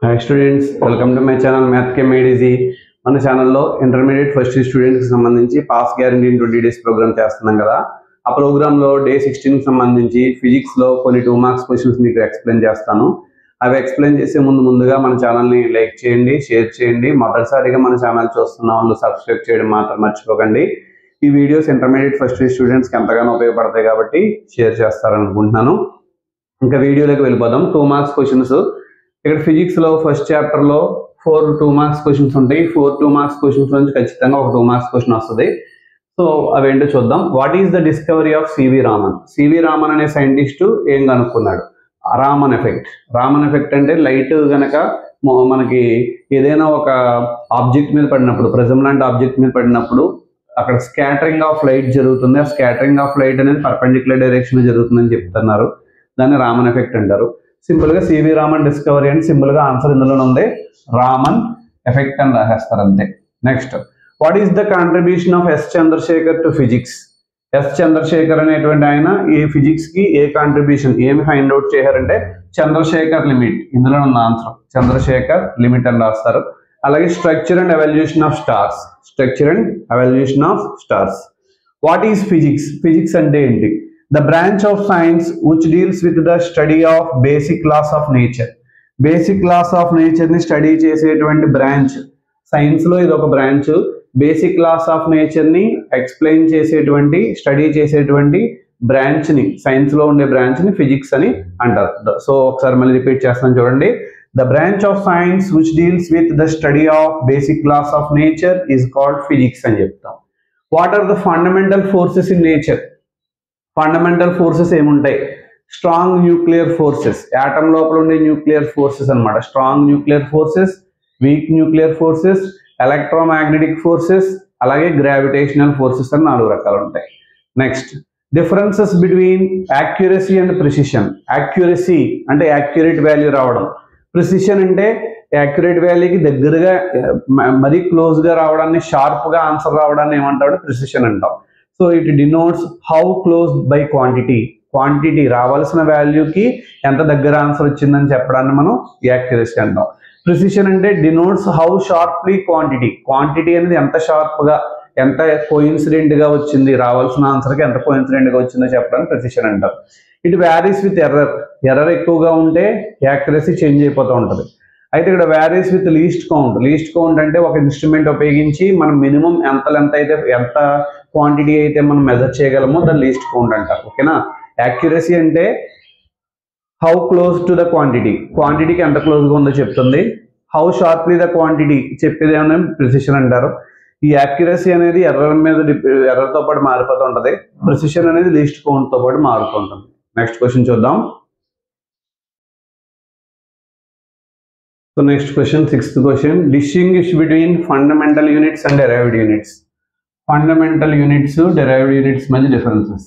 Hi students, welcome to my channel Math Chem Made Easy. మన ఛానల్లో intermediate first year స్టూడెంట్స్కి సంబంధించి pass guarantee in 20 days programme చేస్తున్నాం కదా. ఆ ప్రోగ్రాంలో డే 16కి సంబంధించి ఫిజిక్స్లో కొన్ని 2 మార్క్స్ క్వశ్చన్స్ మీకు ఎక్స్ప్లెయిన్ చేస్తాను. అవి ఎక్స్ప్లెయిన్ చేసే ముందుగా మన ఛానల్ని లైక్ చేయండి, షేర్ చేయండి. మొదటిసారిగా మన ఛానల్ చూస్తున్న వాళ్ళు సబ్స్క్రైబ్ చేయడం మాత్రం మర్చిపోకండి. ఈ వీడియోస్ ఇంటర్మీడియట్ ఫస్ట్ ఇయర్ స్టూడెంట్స్కి ఎంతగానో ఉపయోగపడతాయి కాబట్టి షేర్ చేస్తారనుకుంటున్నాను. ఇంకా వీడియోలోకి వెళ్ళిపోదాం. 2 మార్క్స్ క్వశ్చన్స్. ఇక్కడ ఫిజిక్స్ లో ఫస్ట్ చాప్టర్ లో 4 2 మార్క్స్ క్వశ్చన్స్ ఉంటాయి. 4 2 మార్క్స్ క్వశ్చన్స్ నుంచి ఖచ్చితంగా ఒక 2 మార్క్స్ క్వశ్చన్ వస్తుంది. సో అవేంటో చూద్దాం. What is the discovery of CV Raman? CV Raman అనే సైంటిస్ట్ ఏం కనుక్కున్నాడు? రామన్ ఎఫెక్ట్. రామన్ ఎఫెక్ట్ అంటే లైట్ గనక మనకి ఏదైనా ఒక ఆబ్జెక్ట్ మీద పడినప్పుడు, ప్రిజం లాంటి ఆబ్జెక్ట్ మీద పడినప్పుడు అక్కడ స్కాటరింగ్ ఆఫ్ లైట్ జరుగుతుంది. ఆ స్కాటరింగ్ ఆఫ్ లైట్ అనేది పర్పెండిక్యులర్ డైరెక్షన్ జరుగుతుందని చెప్తున్నారు. దాన్ని రామన్ ఎఫెక్ట్ అంటారు. సింపుల్ గా సివి రామన్ డిస్కవరీ అని సింపుల్ గా ఆన్సర్ ఇందులోనే ఉంది. రామన్ ఎఫెక్ట్ అని రాసేస్తారు అంతే. Next, what is the contribution of S Chandrasekhar to physics? S Chandrasekhar అనేటువంటి ఆయన ఈ ఫిజిక్స్ కి ఏ కాంట్రిబ్యూషన్, ఏమి ఫైండ్ అవుట్ చేశారంటే చంద్రశేఖర్ లిమిట్. ఇందులో ఉన్న ఆన్సర్ చంద్రశేఖర్ లిమిట్ అని రాస్తారు. అలాగే structure and evolution of stars. Structure and evolution of stars. What is physics? Physics అంటే ఏంటి? The branch of science which deals with the study of basic laws of nature. Basic laws of nature ni study చేసేటువంటి branch. Science లో ఇది ఒక branch. Basic laws of nature ని explain చేసేటువంటి, study చేసేటువంటి branch ని, సైన్స్ లో ఉండే బ్రాంచ్ ని ఫిజిక్స్ అని అంటారు. సో ఒకసారి మళ్ళీ రిపీట్ చేస్తాను చూడండి. The branch of science which deals with the study of basic laws of nature is called physics అని చెప్తాం. What are the fundamental forces in nature? Fundamental forces ఏముంటాయి? స్ట్రాంగ్ న్యూక్లియర్ ఫోర్సెస్, యాటమ్ లోపల ఉండే nuclear forces అన్నమాట. Strong nuclear forces, week nuclear forces, electromagnetic forces, అలాగే gravitational forces అని 4 రకాలు ఉంటాయి. Next, differences between accuracy and precision. Accuracy అంటే accurate value రావడం. ప్రిసిషన్ అంటే యాక్యురేట్ వాల్యూకి దగ్గరగా, మరీ క్లోజ్ గా రావడాన్ని, షార్ప్ గా ఆన్సర్ రావడాన్ని ఏమంటాడు? ప్రిసిషన్ అంటాం. So it denotes how close by quantity. Quantity రావాల్సిన వాల్యూకి ఎంత దగ్గర ఆన్సర్ వచ్చిందని చెప్పడాన్ని మనం యాక్యురసీ అంటాం. ప్రిసిషన్ అంటే denotes how sharply quantity. Quantity అనేది ఎంత షార్ప్ గా, ఎంత కోయిన్సిడెంట్ గా వచ్చింది, రావాల్సిన ఆన్సర్కి ఎంత కోయిన్సిడెంట్ గా వచ్చిందో చెప్పడానికి ప్రిసిషన్ అంటాం. It varies with error. Error ఎక్కువగా ఉంటే యాక్యురసీ చేంజ్ అయిపోతూ ఉంటుంది. అయితే ఇక్కడ varies with least count. Least count అంటే ఒక ఇన్స్ట్రుమెంట్ ఉపయోగించి మనం మినిమం ఎంత క్వాంటిటీ అయితే మనం మెజర్ చేయగలమో దాన్ని లీస్ట్ కౌంట్ అంటారు. ఓకేనా? యాక్యురసీ అంటే how close to the quantity, క్వాంటిటీకి ఎంత క్లోజ్గా ఉందో చెప్తుంది. హౌ షార్ప్లీ ద క్వాంటిటీ చెప్పేది ఏమన్నా ప్రిసిషన్ అంటారు. ఈ యాక్యురసీ అనేది ఎర్రర్తో పాటు మారిపోతూ ఉంటుంది. ప్రిసిషన్ అనేది లీస్ట్ కౌంట్తో పాటు మారుతూ ఉంటుంది. నెక్స్ట్ క్వశ్చన్ చూద్దాం. So next question, 6th question. Distinguish between fundamental units and derived units. Fundamental units, derived units మధ్య డిఫరెన్సెస్.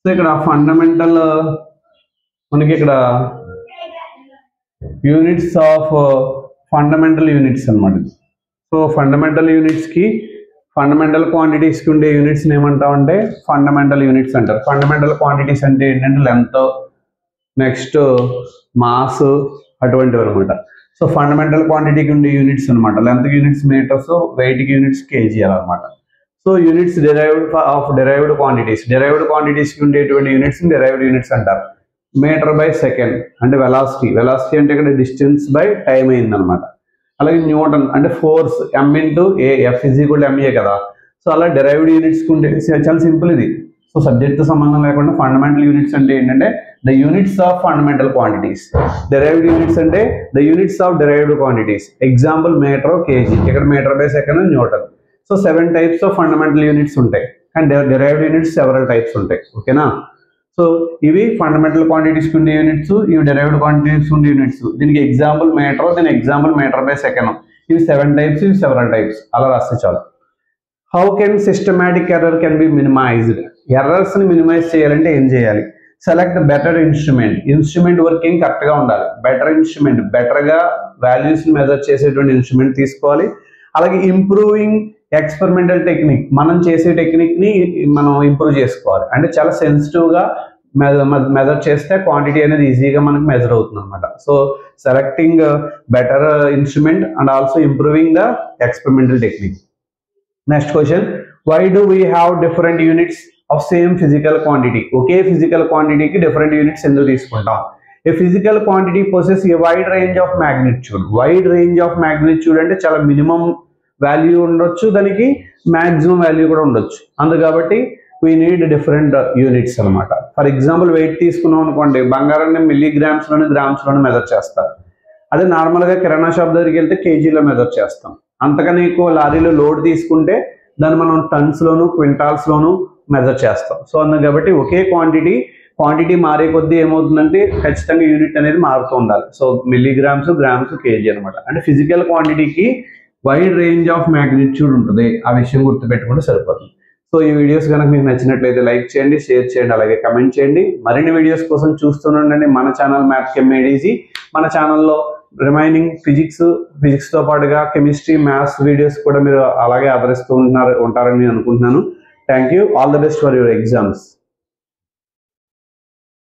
సో ఇక్కడ ఫండమెంటల్, మనకి ఇక్కడ యూనిట్స్ ఆఫ్ ఫండమెంటల్ యూనిట్స్ అన్నమాట. సో ఫండమెంటల్ యూనిట్స్ కి, ఫండమెంటల్ క్వాంటిటీస్ కి ఉండే యూనిట్స్ ఏమంటామంటే ఫండమెంటల్ యూనిట్స్ అంటారు. ఫండమెంటల్ క్వాంటిటీస్ అంటే ఏంటంటే లెంత్, నెక్స్ట్ మాస్, అటువంటివి అనమాట. సో ఫండమెంటల్ క్వాంటిటీకి ఉండే యూనిట్స్ అనమాట. Length units meters, weight units KG అనమాట. So units derived quantities. Derived quantities కి ఉండేటువంటి యూనిట్స్ డెరైవ్డ్ యూనిట్స్ అంటారు. మీటర్ బై సెకండ్ అంటే వెలాసిటీ. వెలాసిటీ అంటే ఇక్కడ డిస్టెన్స్ బై టైం అయింది అనమాట. అలాగే న్యూటన్ అంటే force, M into A, F is equal to MA కదా. సో అలా డెరైవ్డ్ యూనిట్స్ కి ఉండే, చాలా సింపుల్ ఇది. సో సబ్జెక్ట్ తో సంబంధం లేకుండా ఫండమెంటల్ యూనిట్స్ అంటే ఏంటంటే the units of fundamental quantities. Derived units అంటే the units of derived quantities. Example meter, KG. ఇక్కడ meter by second, newton. So 7 types of fundamental units ఉంటాయి. And derived units several types ఉంటాయి. ఓకేనా? So ఇవి fundamental quantities ఉండే units, ఇవి derived quantities ఉండే units. దీనికి ఎగ్జాంపుల్ మీటర్, దీని ఎగ్జాంపుల్ మీటర్ బై సెకండ్. ఇవి 7 టైప్స్, ఇవి సెవరల్ టైప్స్. అలా రాస్తే చాలు. How can systematic error can be minimised? Errors ని మినిమైజ్ చేయాలంటే ఏం చేయాలి? Select better instrument. Instrument working correct గా ఉండాలి. బెటర్ ఇన్స్ట్రుమెంట్, బెటర్ గా వాల్యూస్ ని మెజర్ చేసేటువంటి ఇన్స్ట్రుమెంట్ తీసుకోవాలి. అలాగే ఇంప్రూవింగ్ ఎక్స్పెరిమెంటల్ టెక్నిక్, మనం చేసే టెక్నిక్ ని మనం ఇంప్రూవ్ చేసుకోవాలి. అంటే చాలా సెన్సిటివ్ గా మెజర్ చేస్తే క్వాంటిటీ అనేది ఈజీగా మనకి మెజర్ అవుతుంది అనమాట. So selecting better instrument and also improving the experimental technique. Next question, why do we have different units of same physical quantity? ఒకే ఫిజికల్ క్వాంటిటీకి డిఫరెంట్ యూనిట్స్ ఎందుకు తీసుకుంటాం? A physical quantity possess a wide range of magnitude. Wide range of magnitude అంటే చాలా minimum value ఉండొచ్చు, దానికి maximum value కూడా ఉండొచ్చు. అందు కాబట్టి వీ నీడ్ డిఫరెంట్ యూనిట్స్ అనమాట. ఫర్ ఎగ్జాంపుల్ వెయిట్ తీసుకున్నాం అనుకోండి, బంగారాన్ని మిల్లీగ్రామ్స్లోని గ్రామ్స్లోని మెజర్ చేస్తారు. అదే నార్మల్గా కిరాణా షాప్ దగ్గరికి వెళ్తే కేజీలో మెజర్ చేస్తాం. అంతకని ఎక్కువ లారీలో లోడ్ తీసుకుంటే దాన్ని మనం టన్స్లోను క్వింటాల్స్లోను మెజర్ చేస్తాం. సో అందుకు కాబట్టి ఒకే క్వాంటిటీ మారే కొద్దీ ఏమవుతుందంటే ఖచ్చితంగా యూనిట్ అనేది మారుతూ ఉండాలి. సో మిల్లీగ్రామ్స్, గ్రామ్స్, కేజీ అనమాట. అంటే ఫిజికల్ క్వాంటిటీకి వైడ్ రేంజ్ ఆఫ్ మ్యాగ్నిట్యూడ్ ఉంటుంది. ఆ విషయం గుర్తుపెట్టుకుంటే సరిపోతుంది. సో ఈ వీడియోస్ కనుక మీకు నచ్చినట్లయితే లైక్ చేయండి, షేర్ చేయండి, అలాగే కమెంట్ చేయండి. మరిన్ని వీడియోస్ కోసం చూస్తుండండి మన ఛానల్ మ్యాథ్కెమేడీజీ. మన ఛానల్లో రిమైనింగ్ ఫిజిక్స్తో పాటుగా కెమిస్ట్రీ, మ్యాథ్స్ వీడియోస్ కూడా మీరు అలాగే ఆదరిస్తూ ఉంటారని నేను అనుకుంటున్నాను. Thank you. All the best for your exams.